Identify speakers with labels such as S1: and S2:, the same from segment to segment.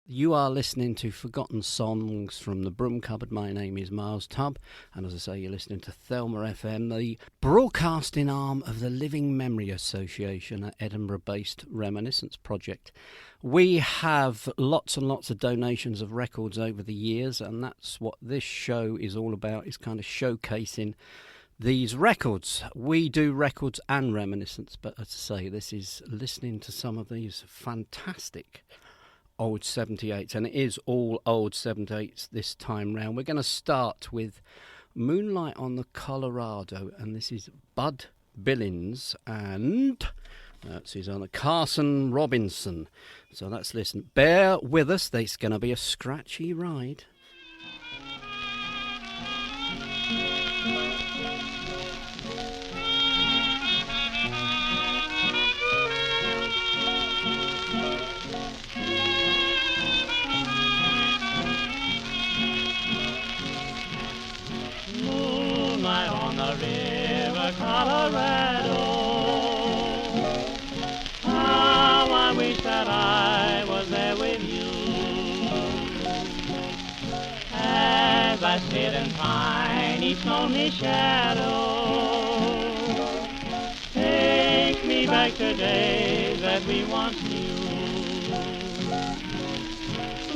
S1: You are listening to Forgotten Songs from the Broom Cupboard. My name is Miles Tubb, and as I say, you're listening to Thelma FM, the broadcasting arm of the Living Memory Association, an Edinburgh-based reminiscence project. We have lots and lots of donations of records over the years, and that's what this show is all about, is kind of showcasing these records. We do records and reminiscence, but as I say, this is listening to some of these fantastic old 78s, and it is all old 78s this time round. We're going to start with Moonlight on the Colorado, and this is Bud Billings, and that's his on Carson Robinson. So let's listen. Bear with us, there's going to be a scratchy ride.
S2: Colorado, how I wish that I was there with you. As I sit and find each lonely shadow, take me back to days that we once knew.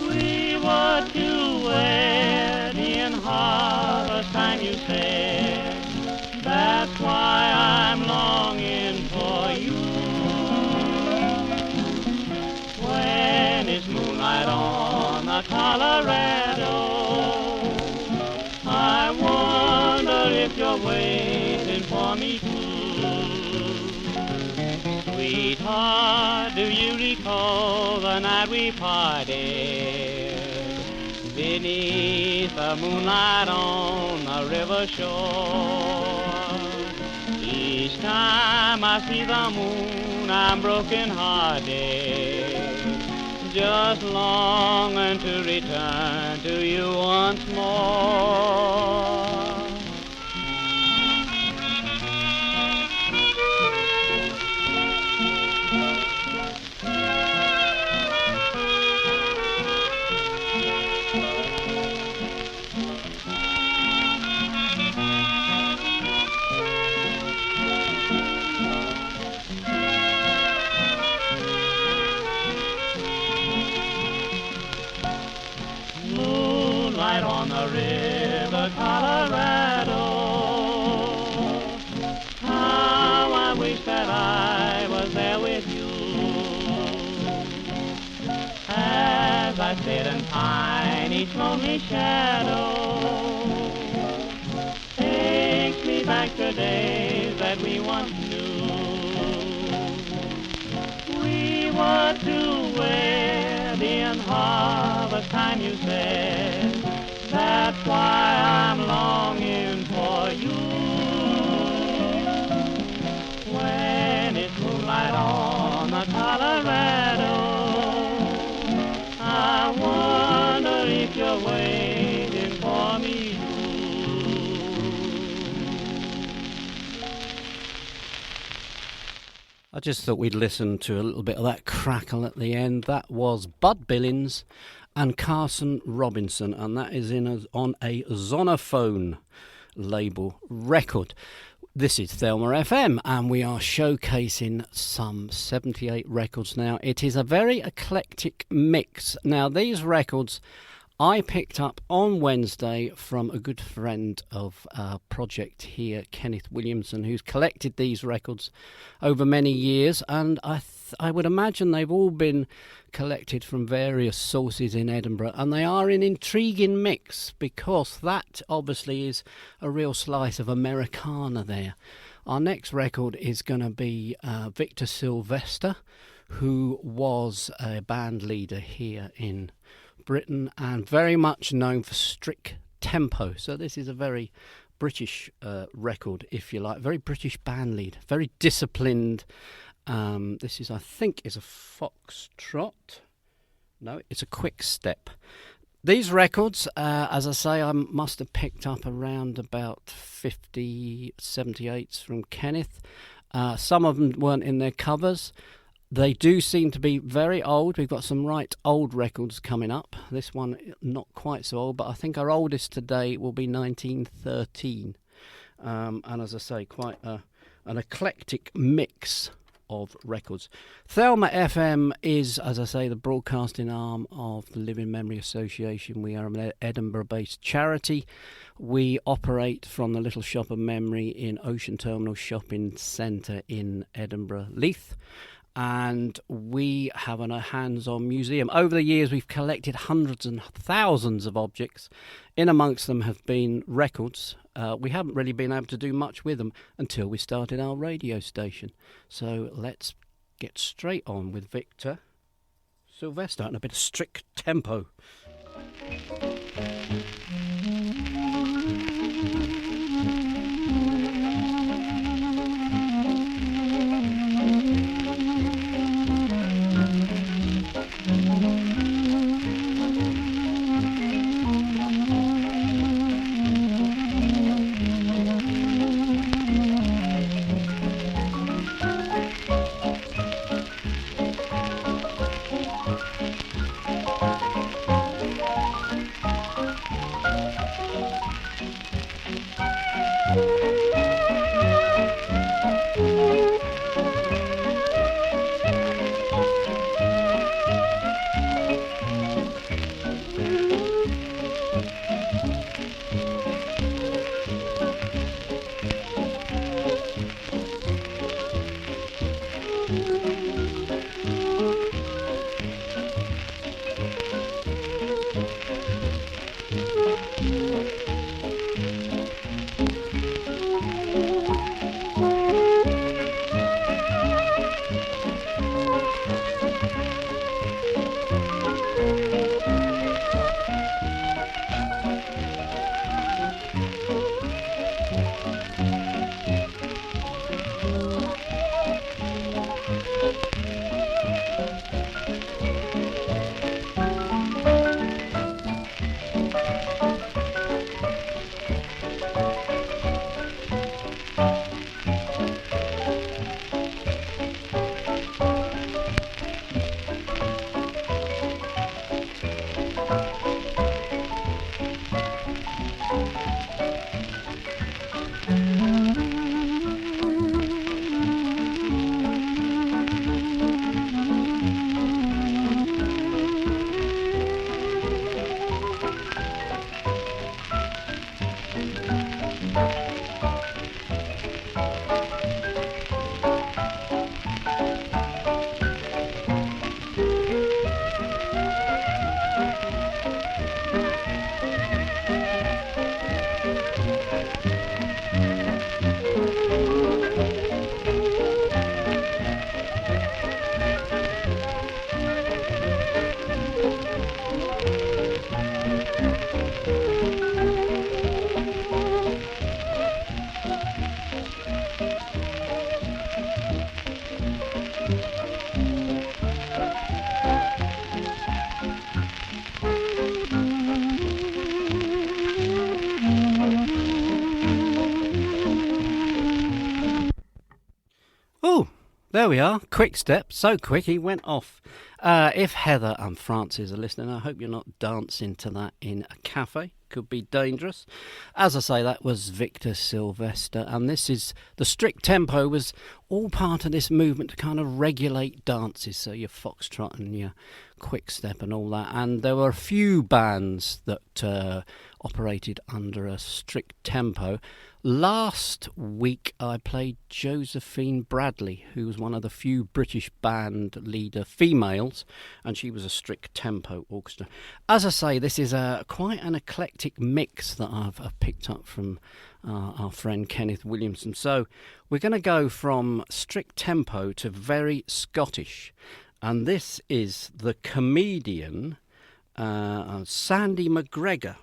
S2: We were to wed in harvest time, you said. That's why I'm longing for you. When it's moonlight on the Colorado, I wonder if you're waiting for me too. Sweetheart, do you recall the night we parted beneath the moonlight on the river shore? Each time I see the moon, I'm broken-hearted, just longing to return to you once more. On the river Colorado, how I wish that I was there with you. As I sit and pine each lonely shadow, takes me back to days that we once knew. We were to wed in harvest time, you said. That's why I'm longing for you. When it's moonlight on the Colorado, I wonder if you're waiting for me too.
S1: I just thought we'd listen to a little bit of that crackle at the end. That was Bud Billings and Carson Robinson, and that is on a Zonophone label record. This is Thelma FM, and we are showcasing some 78 records now. It is a very eclectic mix. Now, these records I picked up on Wednesday from a good friend of our project here, Kenneth Williamson, who's collected these records over many years, and I would imagine they've all been collected from various sources in Edinburgh, and they are an intriguing mix because that obviously is a real slice of Americana there. Our next record is going to be Victor Sylvester, who was a band leader here in Britain and very much known for strict tempo. So this is a very British record, if you like, very British band lead, very disciplined. This is, I think, is a foxtrot. No, it's a quick step. These records, as I say, I must have picked up around about 50 78s from Kenneth. Some of them weren't in their covers. They do seem to be very old. We've got some right old records coming up. This one not quite so old, but I think our oldest today will be 1913. And as I say, quite an eclectic mix of records. Thelma FM is, as I say, the broadcasting arm of the Living Memory Association. We are an Edinburgh-based charity. We operate from the Little Shop of Memory in Ocean Terminal Shopping Centre in Edinburgh, Leith. And we have a hands-on museum. Over the years, we've collected hundreds and thousands of objects. In amongst them have been records. We haven't really been able to do much with them until we started our radio station. So let's get straight on with Victor Sylvester and a bit of strict tempo. There we are. Quick step. So quick he went off. If Heather and Francis are listening, I hope you're not dancing to that in a cafe. Could be dangerous. As I say, that was Victor Sylvester, and this is the strict tempo was all part of this movement to kind of regulate dances, so your foxtrot and your quick step and all that. And there were a few bands that operated under a strict tempo. Last week I played Josephine Bradley, who was one of the few British band leader females, and she was a strict tempo orchestra. As I say, this is quite an eclectic mix that I've picked up from our friend Kenneth Williamson. So we're going to go from strict tempo to very Scottish, and this is the comedian Sandy McGregor,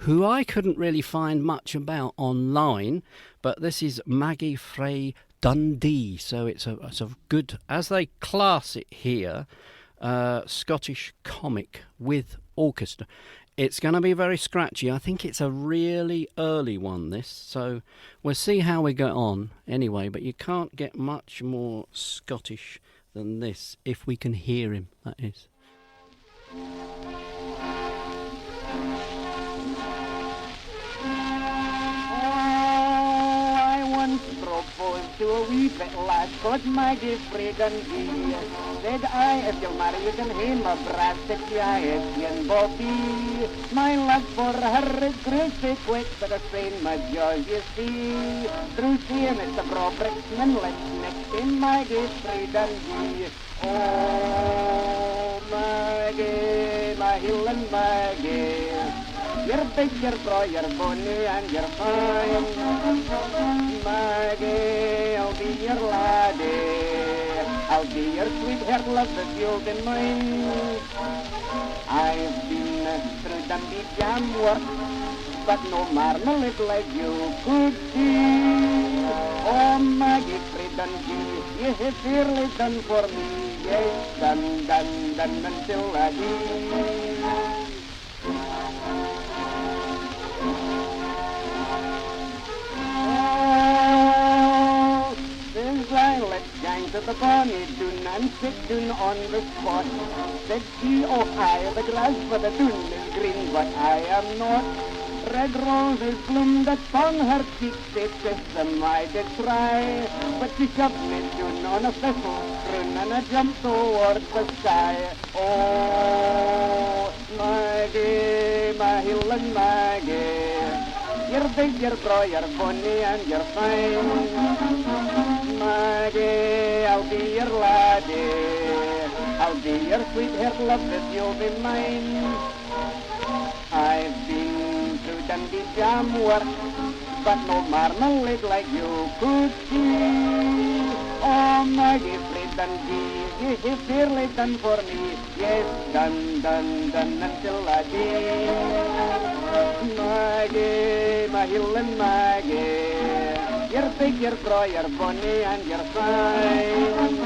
S1: who I couldn't really find much about online, but this is Maggie frae Dundee, so it's a good, as they class it here, Scottish comic with orchestra. It's going to be very scratchy. I think it's a really early one, this, so we'll see how we get on anyway, but you can't get much more Scottish than this, if we can hear him, that is.
S3: Proposed to a wee bit lad called Maggie frae Dundee. Said I, if you'll marry, you can hae my brass that you and Bobby. My love for her is great, so quick, but a strain my jaws, you see. Through seeing it's the bro Brixman, let's next in Maggie frae Dundee. Oh, Maggie, my hill and Maggie. You're big, you're bro, you're bonny, and you're fine. Maggie, I'll be your laddie. I'll be your sweetheart, love, if you'll be mine. I've been through Dundee jam work, but no marmalade like you could see. Oh, Maggie frae Dundee, you have fairly done for me. Yes, done until I die. To the bonny dune and sit dune on the spot. Said she, oh hi, the grass for the dune is green, but I am not. Red roses bloomed upon her cheeks, they system I did try. But she shoved me dune on a thistle prune and I jumped towards the sky. Oh, Maggie, my hill and Maggie. You're big, you're bro, you're bonny and you're fine. Maggie, I'll be your laddie. I'll be your sweetheart, love, if you'll be mine. I've been through Dundee jam work, but no marmalade like you could see. Oh, Maggie frae Dundee, you have fairly done for me. Yes, done until I die. Maggie, my hill and Maggie. You're big, you're bro, you're bonny, and you're fine.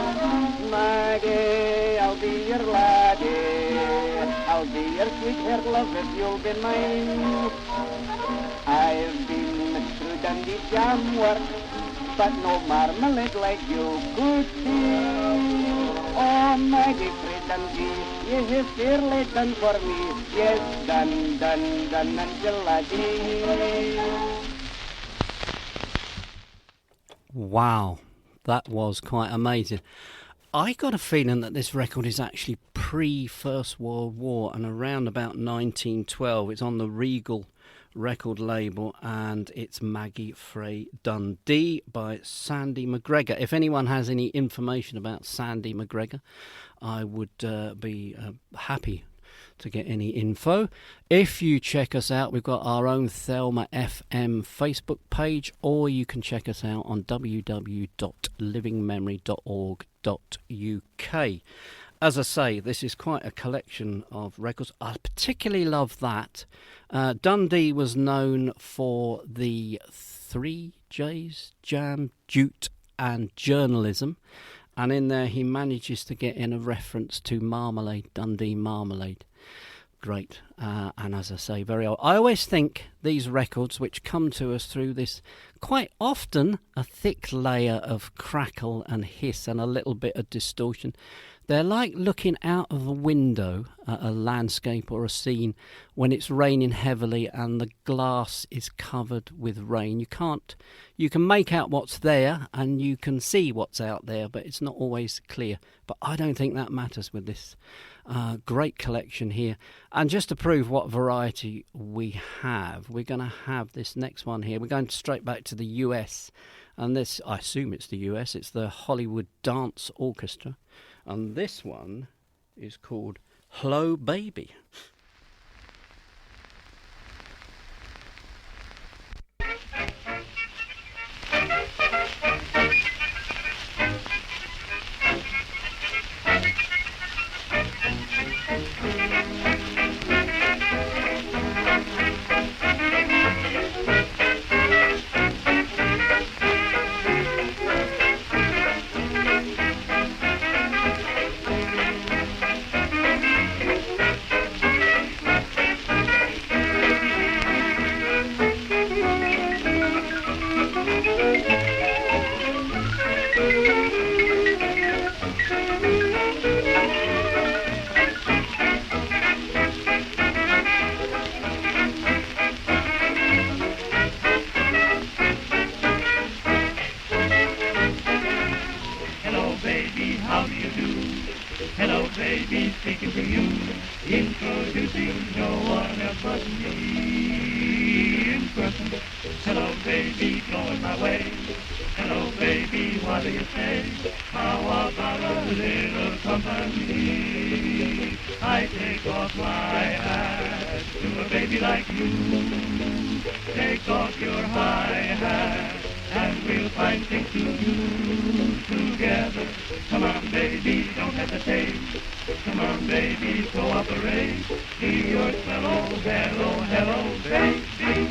S3: Maggie, I'll be your laddie. I'll be your sweetheart, love, if you'll be mine. I've been through Dundee jam work, but no marmalade like you could see. Oh, Maggie frae Dundee, you have fairly done for me. Yes, done until I die.
S1: Wow, that was quite amazing. I got a feeling that this record is actually pre-First World War and around about 1912. It's on the Regal record label and it's Maggie frae Dundee by Sandy McGregor. If anyone has any information about Sandy McGregor, I would be happy to get any info. If you check us out, we've got our own Thelma FM Facebook page, or you can check us out on www.livingmemory.org.uk. As I say, this is quite a collection of records. I particularly love that. Dundee was known for the 3 J's, jam, jute and journalism. And in there he manages to get in a reference to marmalade, Dundee marmalade. Great. And as I say, very old. I always think these records, which come to us through this quite often a thick layer of crackle and hiss and a little bit of distortion, they're like looking out of a window at a landscape or a scene when it's raining heavily and the glass is covered with rain. You can make out what's there and you can see what's out there, but it's not always clear. But I don't think that matters with this great collection here. And just to prove what variety we have, we're going to have this next one here. We're going straight back to the US. And this, I assume it's the US, it's the Hollywood Dance Orchestra. And this one is called Hello Baby.
S2: Introducing no one else but me in person. Hello, baby, going my way. Hello, baby, what do you say? How about a little company? I take off my hat to a baby like you. Take off your high hat and we'll find things to do together. Come on, baby, don't hesitate. Come on, baby, cooperate. Be your fellow, hello, baby.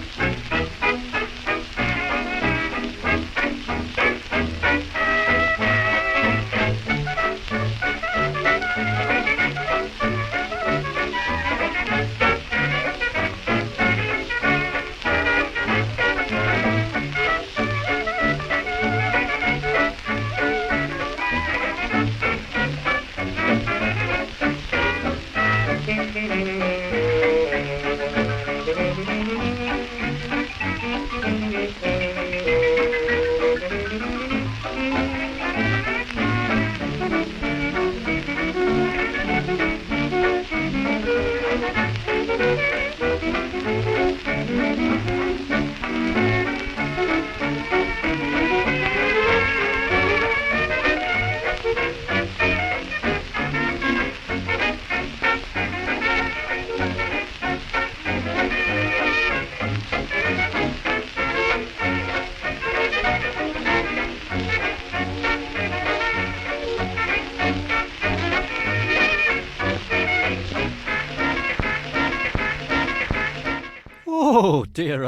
S1: Oh dear,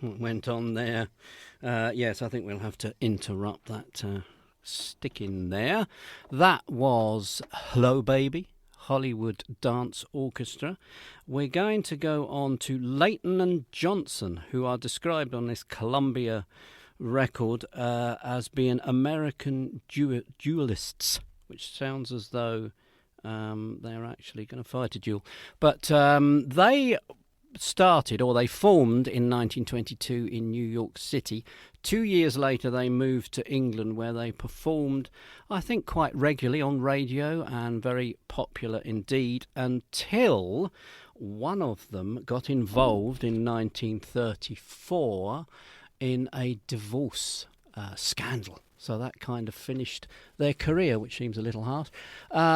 S1: what went on there? Yes, I think we'll have to interrupt that stick in there. That was Hello Baby, Hollywood Dance Orchestra. We're going to go on to Layton and Johnston, who are described on this Columbia record as being American duelists, which sounds as though they're actually going to fight a duel. But they formed in 1922 in New York City. 2 years later they moved to England, where they performed, I think, quite regularly on radio and very popular indeed, until one of them got involved in 1934 in a divorce scandal. So that kind of finished their career, which seems a little harsh.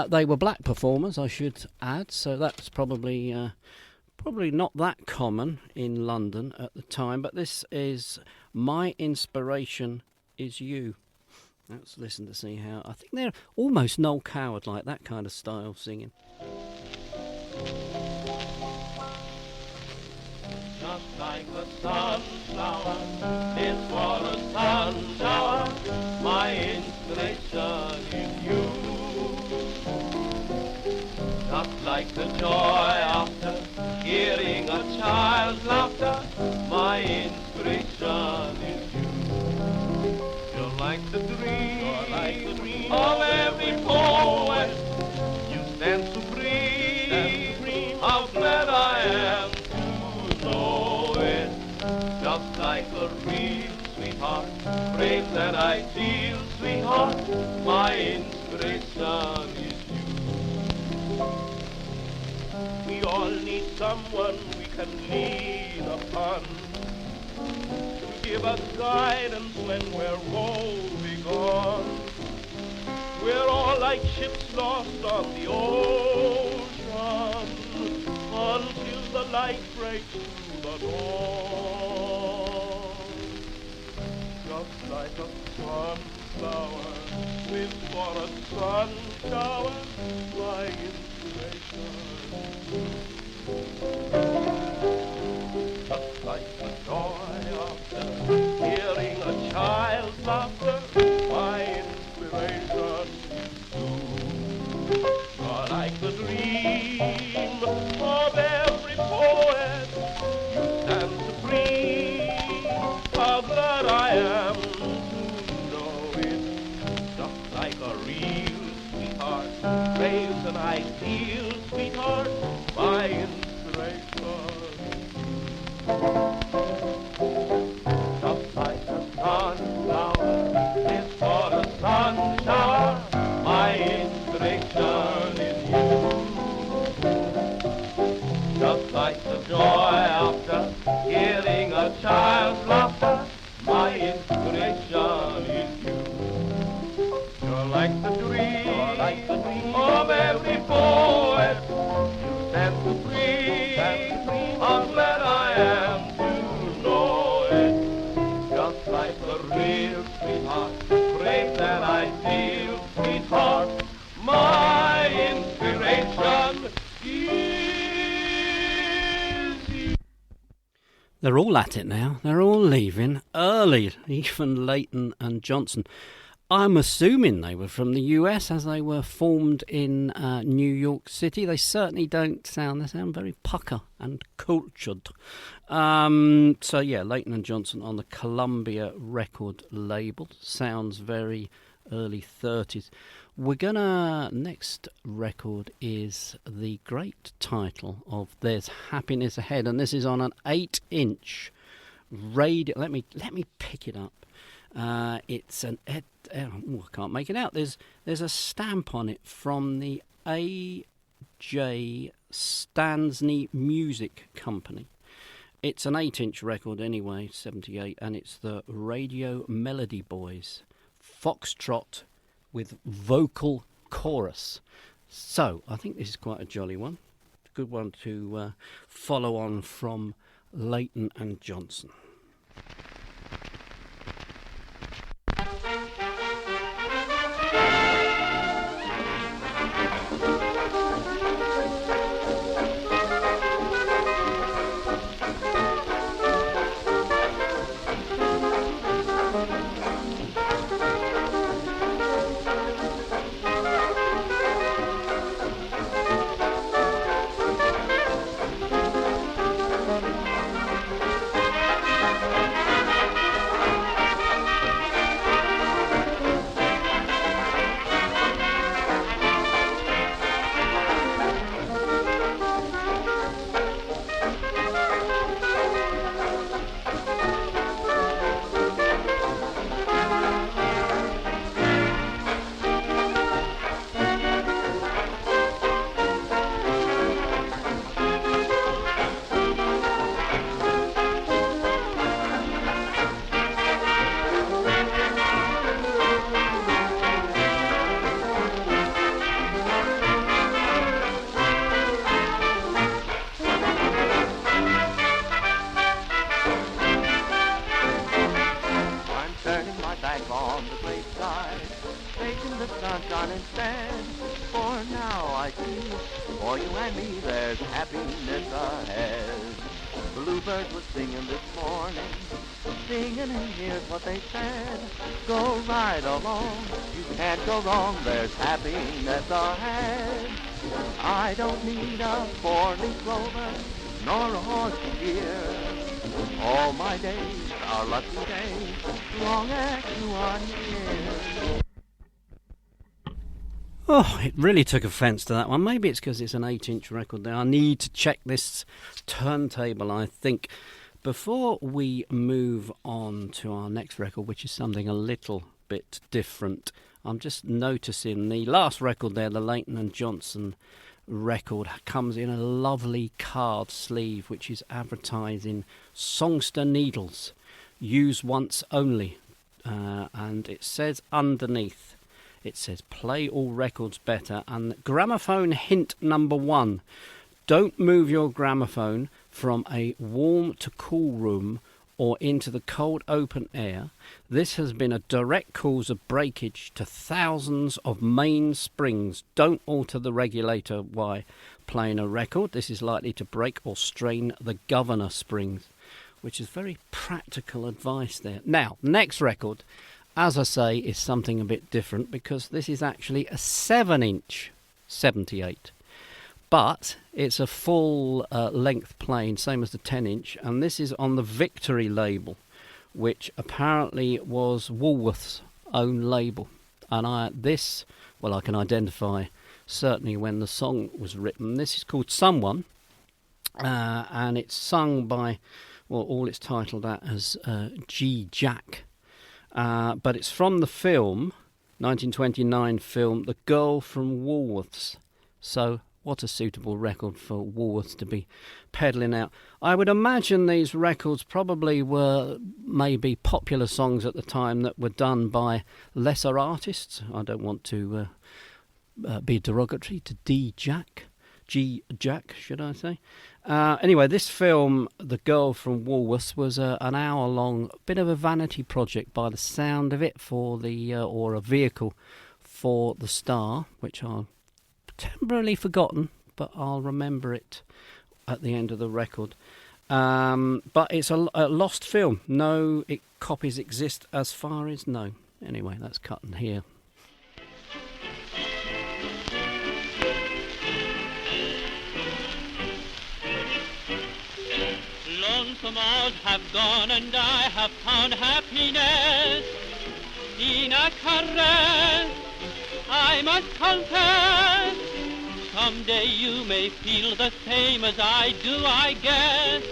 S1: They were black performers, I should add, so that's probably not that common in London at the time, but this is My Inspiration Is You. Let's listen to see how... I think they're almost Noel Coward, like that kind of style singing.
S2: Just like a sunflower, this was a sunflower, my inspiration is you. Just like the joy after hearing a child's laughter, my inspiration is you. You're like the dream of every poet. You stand supreme. How glad I am to know it. Just like a real sweetheart, brave that ideal sweetheart, my inspiration is you. We all need someone we can lean upon to give us guidance when we're woe begone. We're all like ships lost on the ocean until the light breaks through the dawn. Just like a sunflower, with for a sun shower, my inspiration. Just like the joy after hearing a child's laughter, my inspiration is you. You're like the dream of every poet. You stand supreme. How glad I am to know it. Just like a real sweetheart, brave and ideal sweetheart, my inspiration. Just like a sunflower, is for a sun shower, my inspiration is you.
S4: like the joy after hearing a child's laughter. My inspiration is you. You're like the dream, of every poet. You set me free. I'm glad I am to know it. Just like a real sweetheart, great that I feel, sweetheart. My inspiration is you.
S1: They're all at it now. They're all leaving early, even Layton and Johnston. I'm assuming they were from the US as they were formed in New York City. They certainly don't sound, they sound very pucker and cultured. So yeah, Layton and Johnston on the Columbia record label. Sounds very early 30s. Next record is the great title of There's Happiness Ahead, and this is on an 8-inch radio. Let me pick it up. It's an I can't make it out. There's a stamp on it from the A.J. Stansney Music Company. It's an 8-inch record anyway, 78, and it's the Radio Melody Boys Foxtrot with vocal chorus. So I think this is quite a jolly one. A good one to follow on from Layton and Johnston.
S5: There's happiness ahead. I don't need a four-leaf clover nor a horse to gear. All my days are lucky days, long as you are near.
S1: Oh, it really took offence to that one. Maybe it's because it's an 8-inch record there. I need to check this turntable, I think. Before we move on to our next record, which is something a little bit different, I'm just noticing the last record there, the Layton and Johnston record, comes in a lovely card sleeve, which is advertising songster needles, use once only. And it says underneath, it says play all records better. And gramophone hint number 1, don't move your gramophone from a warm to cool room or into the cold open air. This has been a direct cause of breakage to thousands of mainsprings. Don't alter the regulator while playing a record. This is likely to break or strain the governor springs, which is very practical advice there. Now, next record, as I say, is something a bit different because this is actually a 7-inch 78. But it's a full length plane, same as the 10-inch, and this is on the Victory label, which apparently was Woolworth's own label. And I can identify certainly when the song was written. This is called Someone, and it's sung by, all it's titled at as G. Jack. But it's from the film, 1929 film, The Girl from Woolworth's. So what a suitable record for Woolworth to be peddling out. I would imagine these records probably were maybe popular songs at the time that were done by lesser artists. I don't want to be derogatory to G. Jack, should I say. Anyway, this film, The Girl from Woolworth, was an hour-long bit of a vanity project by the sound of it for the or a vehicle for the Star, which I've temporarily forgotten, but I'll remember it at the end of the record. But it's a lost film. No copies exist as far as known. Anyway, that's cut in here.
S6: Lonesome hours have gone and I have found happiness in a caress. I must confess, someday you may feel the same as I do, I guess.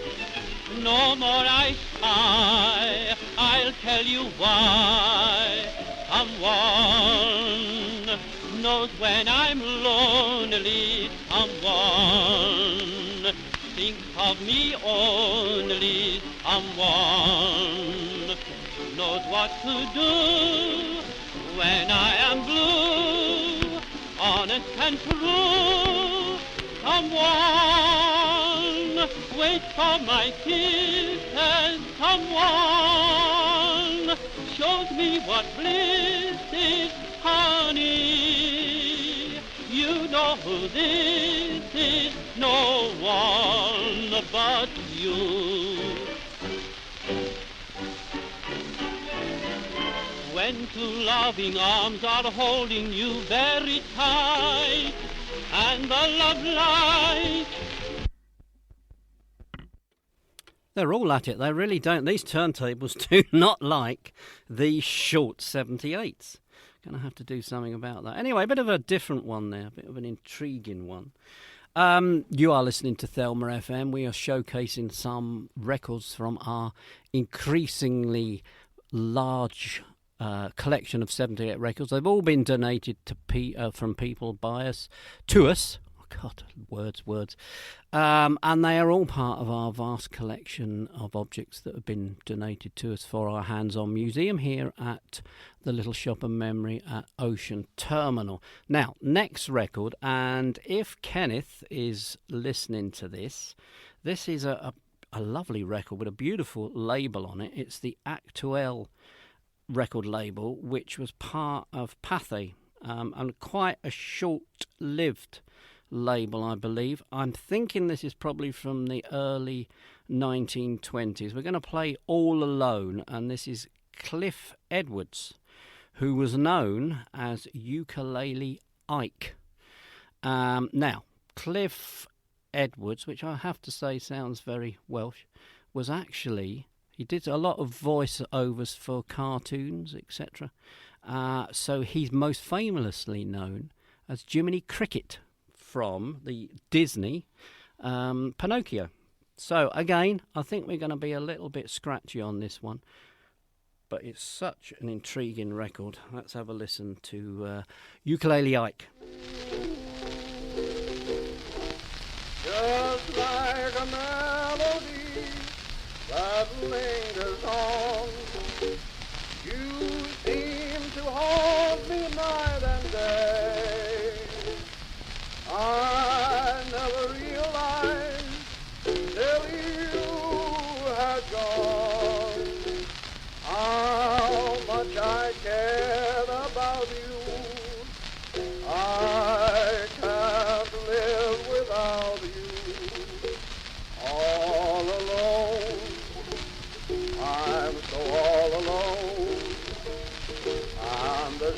S6: No more I sigh, I'll tell you why. Someone knows when I'm lonely, someone thinks of me only, someone knows what to do when I am blue, honest and true. Someone waits for my kisses, someone shows me what bliss is, honey. You know who this is, no one but you. When two loving arms are holding you very tight, and the love light.
S1: They're all at it. They really don't. These turntables do not like these short 78s. Going to have to do something about that. Anyway, a bit of a different one there, a bit of an intriguing one. You are listening to Thelma FM. We are showcasing some records from our increasingly large collection of 78 records. They've all been donated to from people by us to us. Oh God, words. And they are all part of our vast collection of objects that have been donated to us for our hands-on museum here at the Little Shop of Memory at Ocean Terminal. Now, next record, and if Kenneth is listening to this, this is a lovely record with a beautiful label on it. It's the Artuelie record label, which was part of Pathé, and quite a short-lived label, I believe. I'm thinking this is probably from the early 1920s. We're going to play All Alone, and this is Cliff Edwards, who was known as Ukele Ike. Now, Cliff Edwards, which I have to say sounds very Welsh, was actually... He did a lot of voiceovers for cartoons, etc. So he's most famously known as Jiminy Cricket from the Disney Pinocchio. So again, I think we're going to be a little bit scratchy on this one, but it's such an intriguing record. Let's have a listen to Ukele Ike.
S5: Just like a melody that lingers on, you seem to haunt me night and day. I never realized till you had gone how much I cared about you. I can't live without you. All alone, I'm so all alone. And the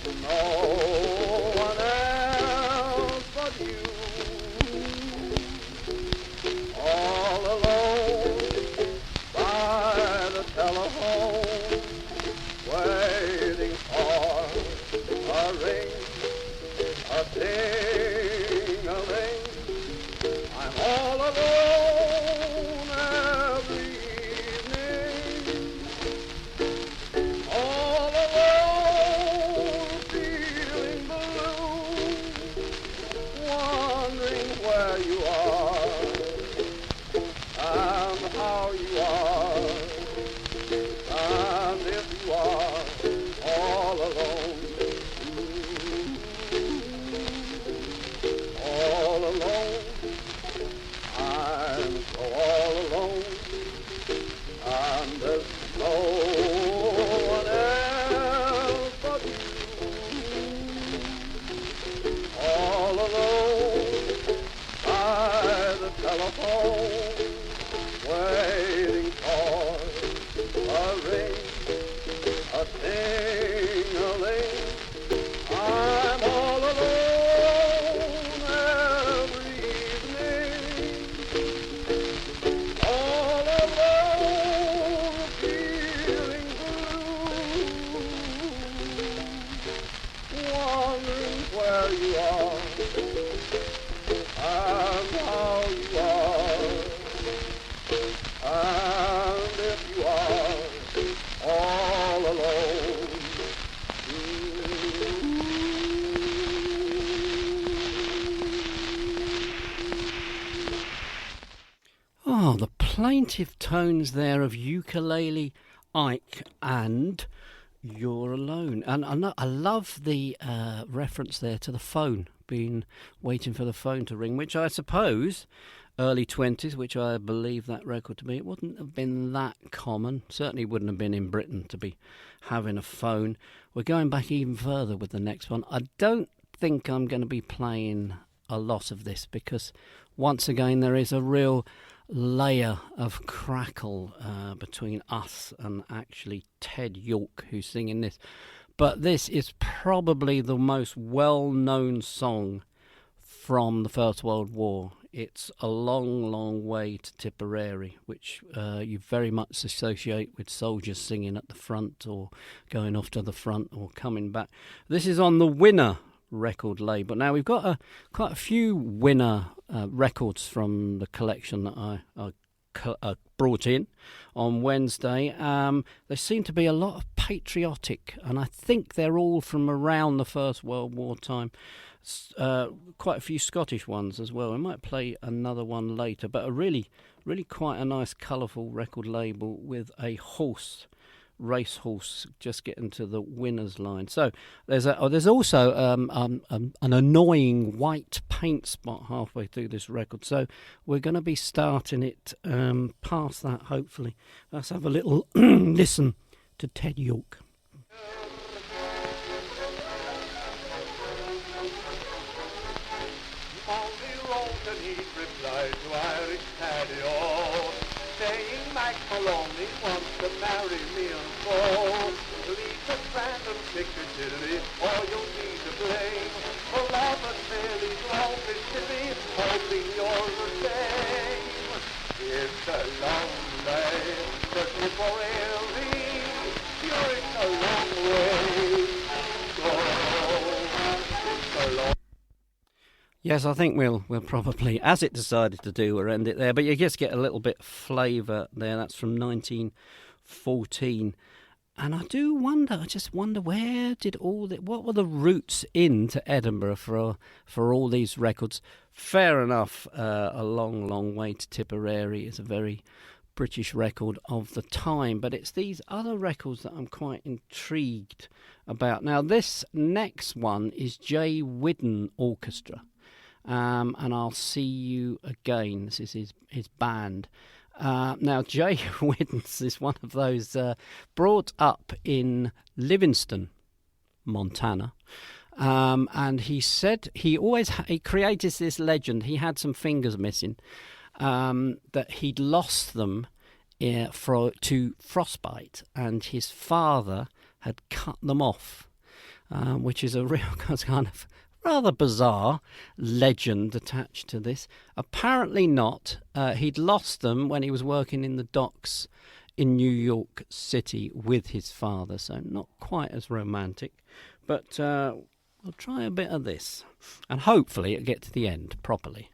S5: waiting for a ring, a ding-a-ling. I'm all alone every evening, all alone feeling blue, wondering where you are and how you are, and if you are all alone.
S1: Oh, the plaintive tones there of Ukele Ike and You're Alone. And I love the reference there to the phone, being waiting for the phone to ring, which I suppose early 20s, which I believe that record to be, it wouldn't have been that common. Certainly wouldn't have been in Britain to be having a phone. We're going back even further with the next one. I don't think I'm going to be playing a lot of this because, once again, there is a real layer of crackle between us and actually Ted Yorke, who's singing this. But this is probably the most well-known song from the First World War. It's A Long, Long Way to Tipperary, which you very much associate with soldiers singing at the front or going off to the front or coming back. This is on the Winner record label. Now, we've got quite a few Winner records from the collection that I brought in on Wednesday. There seem to be a lot of patriotic, and I think they're all from around the First World War time. Quite a few Scottish ones as well. I might play another one later, but a really quite a nice colourful record label with a racehorse just getting to the winner's line. So there's also an annoying white paint spot halfway through this record. So we're going to be starting it past that, hopefully. Let's have a little listen to Ted Yorke.
S5: Replied to Irish Paddy-O, saying Mike Maloney wants to marry me and so leave the random Piccadilly, or you'll be to blame. For love and fairly long city, hoping you're the same. It's a long way to Tipperary, it's a long way to go. It's a long.
S1: Yes, I think we'll probably, as it decided to do, we'll end it there. But you just get a little bit of flavour there. That's from 1914. And I just wonder where did what were the routes into Edinburgh for all these records? Fair enough, A Long, Long Way to Tipperary is a very British record of the time. But it's these other records that I'm quite intrigued about. Now, this next one is Jay Whidden Orchestra. And I'll See You Again. This is his band. Now, Jay Whidden's is one of those brought up in Livingston, Montana. And he said he created this legend. He had some fingers missing, that he'd lost them to frostbite, and his father had cut them off, which is a real kind of rather bizarre legend attached to this. Apparently not. He'd lost them when he was working in the docks in New York City with his father, so not quite as romantic. But we'll try a bit of this, and hopefully it'll get to the end properly.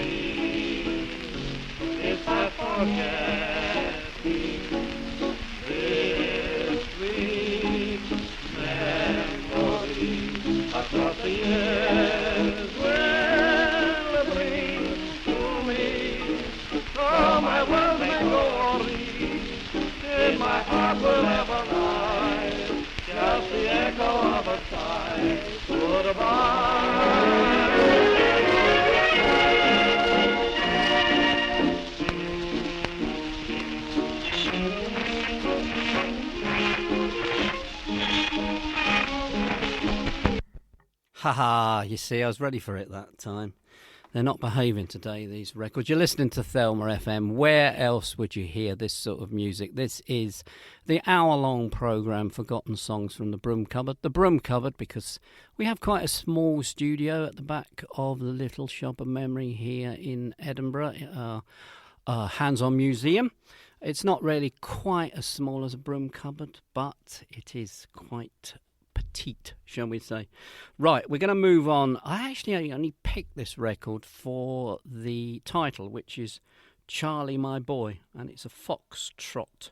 S4: me if I forget this sweet memory across the years will bring to me from my world may glory. In my heart will ever rise just the echo of a sigh. Goodbye.
S1: Ha! You see, I was ready for it that time. They're not behaving today, these records. You're listening to Thelma FM. Where else would you hear this sort of music? This is the hour-long programme, Forgotten Songs from the Broom Cupboard. The Broom Cupboard, because we have quite a small studio at the back of the Little Shop of Memory here in Edinburgh, hands-on museum. It's not really quite as small as a broom cupboard, but it is quite petite, shall we say. Right, we're going to move on. I actually only picked this record for the title, which is Charlie My Boy, and it's a foxtrot.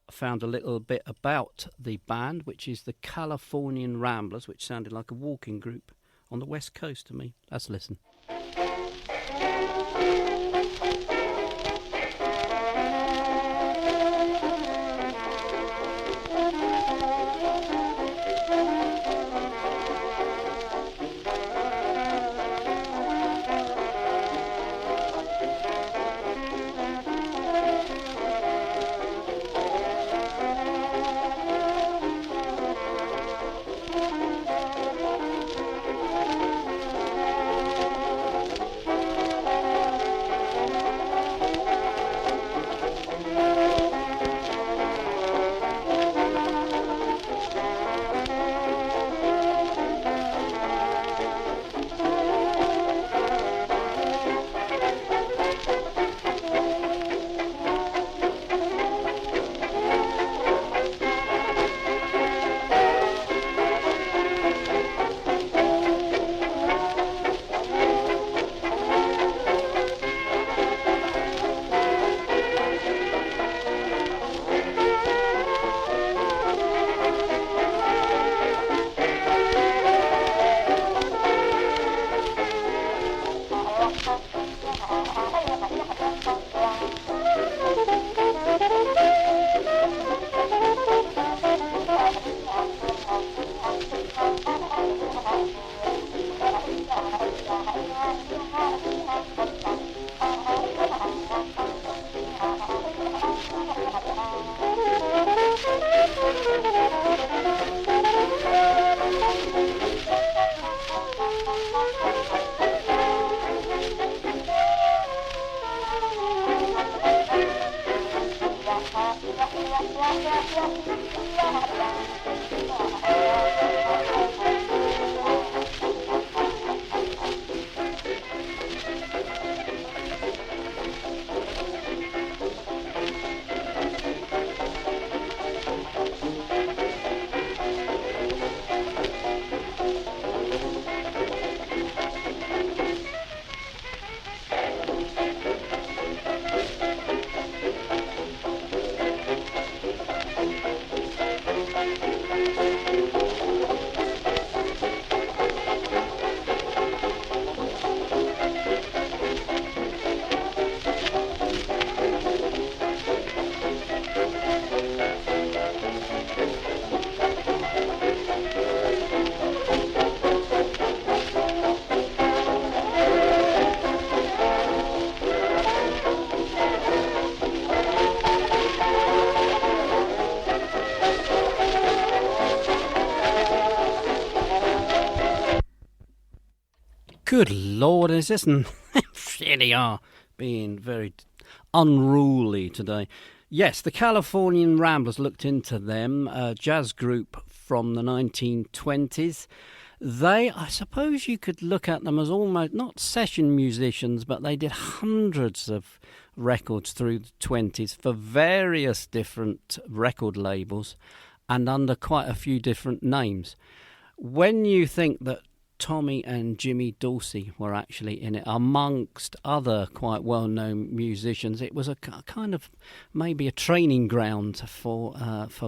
S1: I found a little bit about the band, which is the Californian Ramblers, which sounded like a walking group on the West Coast to me. Let's listen. Good Lord, is this really are being very unruly today. Yes, the Californian Ramblers, looked into them, a jazz group from the 1920s. They, I suppose you could look at them as almost, not session musicians, but they did hundreds of records through the 20s for various different record labels and under quite a few different names. When you think that Tommy and Jimmy Dorsey were actually in it, amongst other quite well-known musicians. It was a kind of maybe a training ground for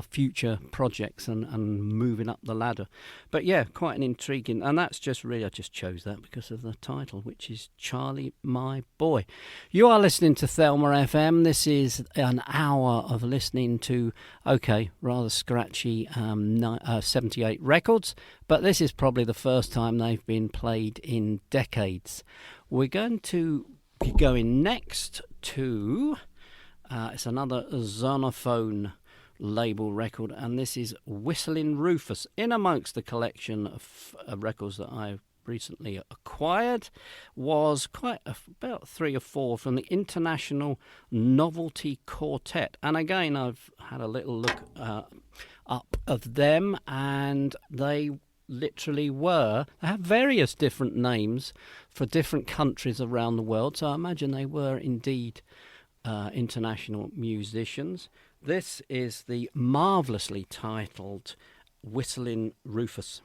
S1: future projects and moving up the ladder. But yeah, quite an intriguing, and that's just really, I just chose that because of the title, which is Charlie My Boy. You are listening to Thelma FM. This is an hour of listening to, okay, rather scratchy 78 records, but this is probably the first time they've been played in decades. We're going to be going next to, it's another Zonophone label record, and this is Whistling Rufus, in amongst the collection of records that I've recently acquired, was about 3 or 4 from the International Novelty Quartet. And again, I've had a little look up of them, and they literally they have various different names for different countries around the world, so I imagine they were indeed international musicians. This is the marvellously titled Whistling Rufus.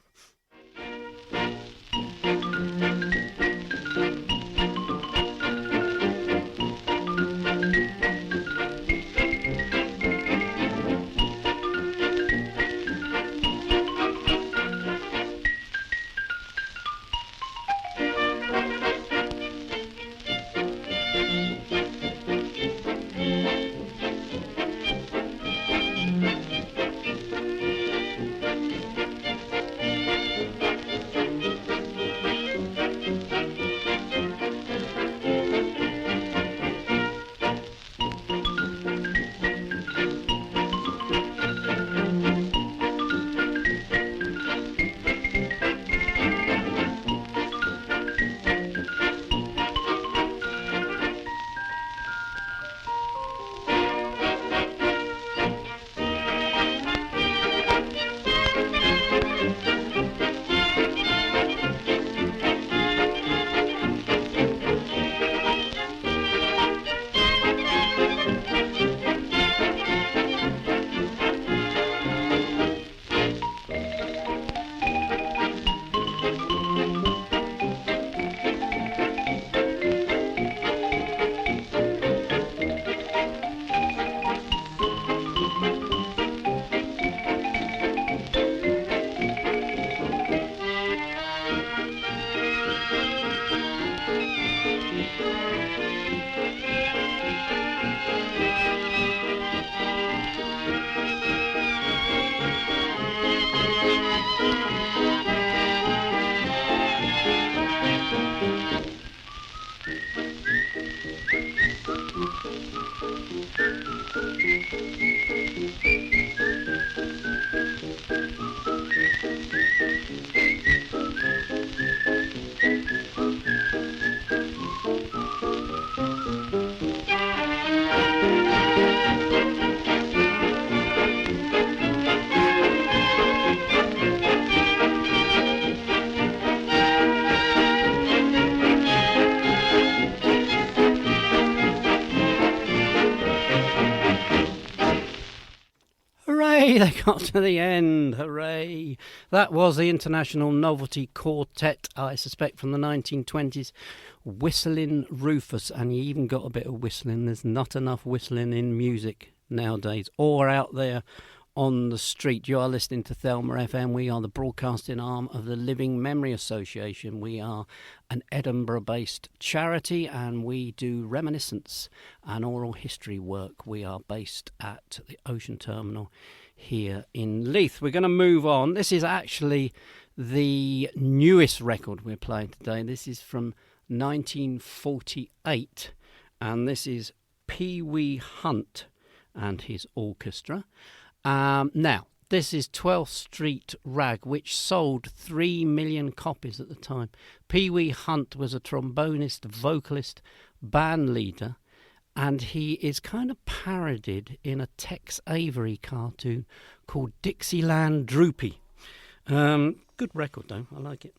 S1: They got to the end, hooray! That was the International Novelty Quartet, I suspect from the 1920s, Whistling Rufus, and you even got a bit of whistling. There's not enough whistling in music nowadays, or out there on the street. You are listening to Thelma FM. We are the broadcasting arm of the Living Memory Association. We are an Edinburgh-based charity, and we do reminiscence and oral history work. We are based at the Ocean Terminal here in Leith. We're going to move on. This is actually the newest record we're playing today. This is from 1948, and this is Pee Wee Hunt and his orchestra. Now, this is 12th Street Rag, which sold 3 million copies at the time. Pee Wee Hunt was a trombonist, vocalist, band leader, and he is kind of parodied in a Tex Avery cartoon called Dixieland Droopy. Good record, though. I like it.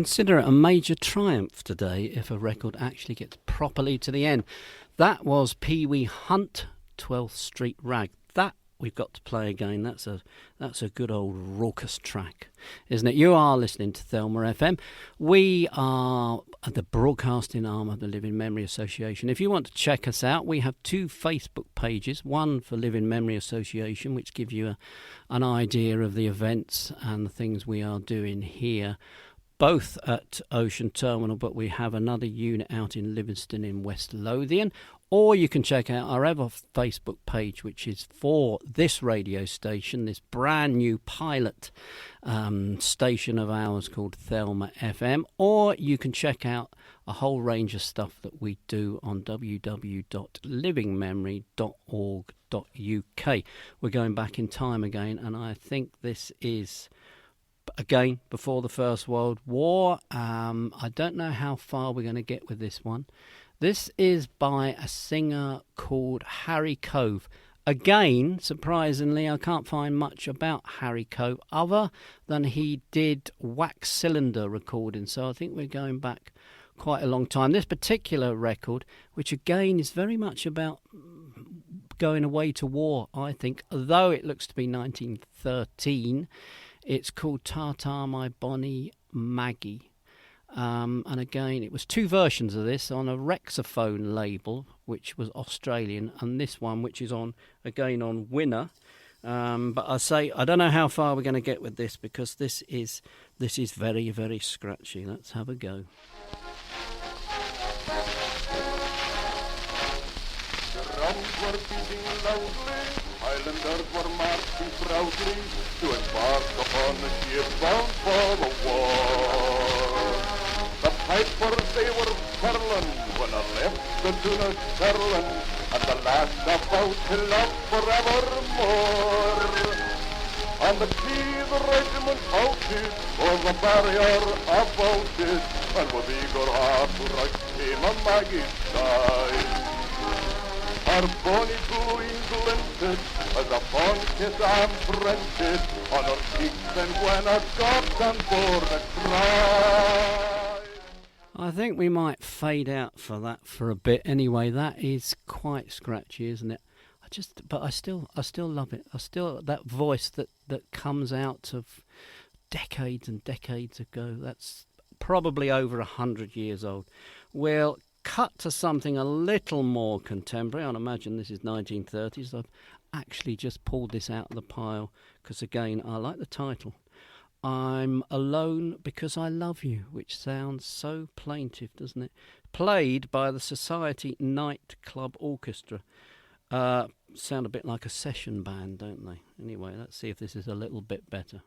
S1: consider it a major triumph today if a record actually gets properly to the end. That was Pee Wee Hunt, 12th Street Rag. That we've got to play again. That's a good old raucous track, isn't it? You are listening to Thelma FM. We are the broadcasting arm of the Living Memory Association. If you want to check us out, we have 2 Facebook pages, one for Living Memory Association, which gives you an idea of the events and the things we are doing here, both at Ocean Terminal, but we have another unit out in Livingston in West Lothian. Or you can check out our other Facebook page, which is for this radio station, this brand new pilot station of ours called Thelma FM. Or you can check out a whole range of stuff that we do on www.livingmemory.org.uk. We're going back in time again, and I think this is, again, before the First World War. I don't know how far we're going to get with this one. This is by a singer called Harry Cove. Again, surprisingly, I can't find much about Harry Cove other than he did wax cylinder recording. So I think we're going back quite a long time. This particular record, which again is very much about going away to war, I think, although it looks to be 1913, it's called Ta-Ta My Bonnie Maggie. And again, it was 2 versions of this on a Rexaphone label, which was Australian, and this one, which is on Winner. But I say I don't know how far we're going to get with this, because this is very, very scratchy. Let's have a go.
S7: The drums were beating loudly, Highlanders were marching proudly to embark upon the ship bound for the war. The pipers, they were curling when I left the tuna curling, and the lads about to love forevermore. On the quay the regiment halted, for the barrier about it, and with eager heart right came a Maggie's side. Her bonny blue glinted as a fawn kiss arm printed on her cheeks, and when I got on board I cried.
S1: I think we might fade out for that for a bit. Anyway, that is quite scratchy, isn't it? But I still love it. That voice that comes out of decades and decades ago. That's probably over 100 years old. We'll cut to something a little more contemporary. I'd imagine this is 1930s. I've actually just pulled this out of the pile because, again, I like the title. I'm Alone Because I Love You, which sounds so plaintive, doesn't it? Played by the Society Night Club Orchestra. Sound a bit like a session band, don't they? Anyway, let's see if this is a little bit better.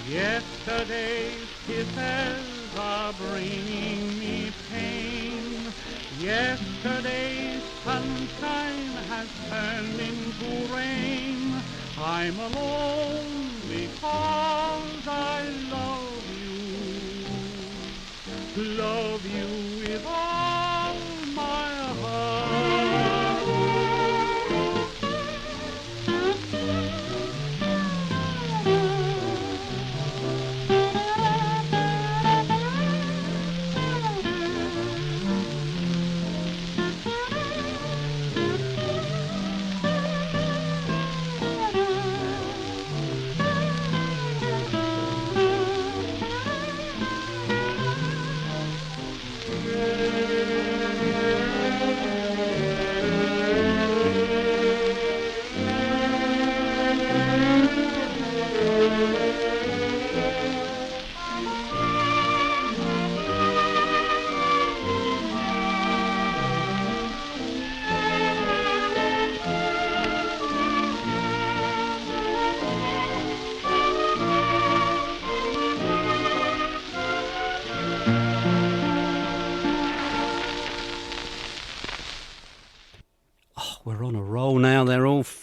S2: Yesterday's kisses are bringing me pain. Yesterday's sunshine has turned into rain. I'm alone because I love you with all my heart.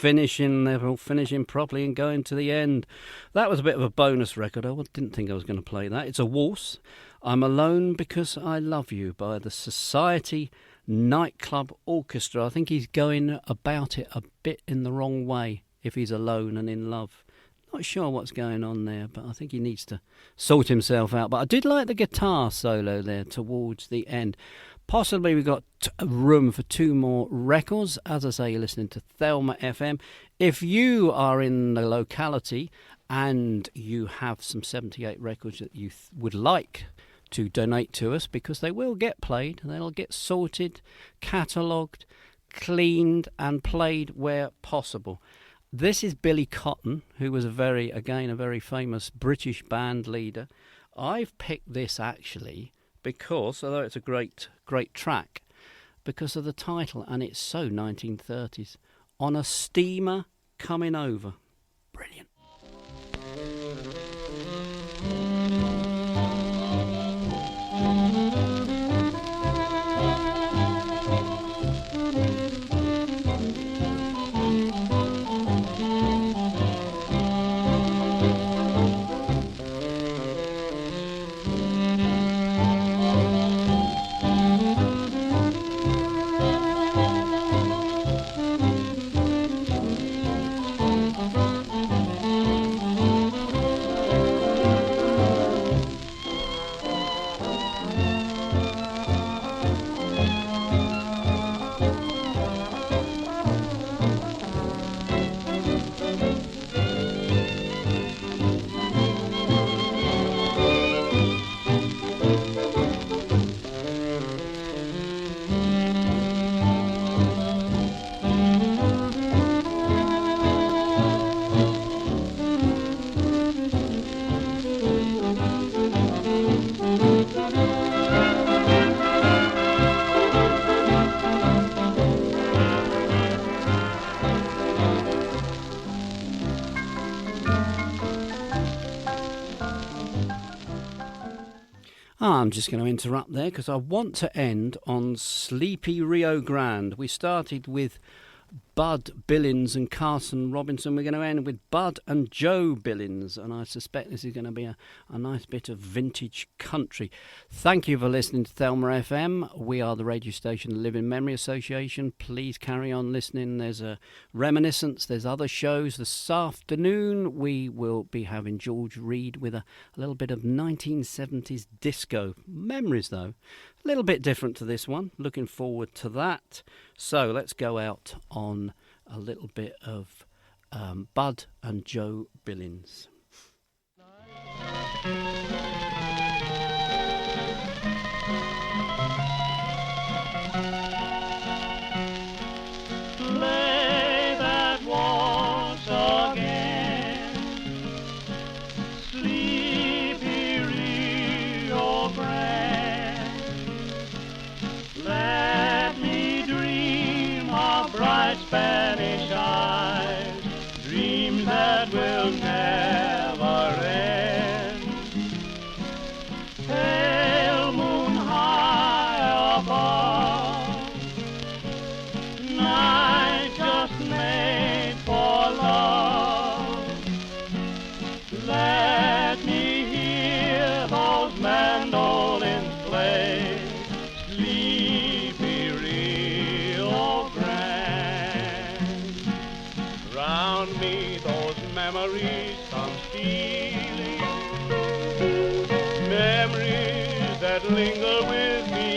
S1: finishing. They're all finishing properly and going to the end. That was a bit of a bonus record. I didn't think I was going to play that. It's a waltz. I'm Alone Because I Love You by the Society Nightclub Orchestra. I think he's going about it a bit in the wrong way if he's alone and in love. Not sure what's going on there, but I think he needs to sort himself out. But I did like the guitar solo there towards the end. Possibly we've got room for 2 more records. As I say, you're listening to Thelma FM. If you are in the locality and you have some 78 records that you would like to donate to us, because they will get played, they'll get sorted, catalogued, cleaned and played where possible. This is Billy Cotton, who was a very famous British band leader. I've picked this actually because, although it's a great track, because of the title, and it's so 1930s. On a Steamer Coming Over. Brilliant. I'm just going to interrupt there because I want to end on Sleepy Rio Grande. We started with Bud Billings and Carson Robinson. We're going to end with Bud and Joe Billings, and I suspect this is going to be a nice bit of vintage country. Thank you for listening to Thelma FM. We are the radio station, the Living Memory Association. Please carry on listening. There's a reminiscence. There's other shows. This afternoon we will be having George Reed with a little bit of 1970s disco. Memories, though. A little bit different to this one. Looking forward to that. So let's go out on a little bit of Bud and Joe Billings.
S2: Play that waltz again, Sleepy Rio Grande. Let me dream of bright Spanish eyes, dreams that will never end. Pale moon high above, night just made for love. Let me hear those mandolins play, Sleepy Rio Grande. Round me those memories come stealing, memories that linger with me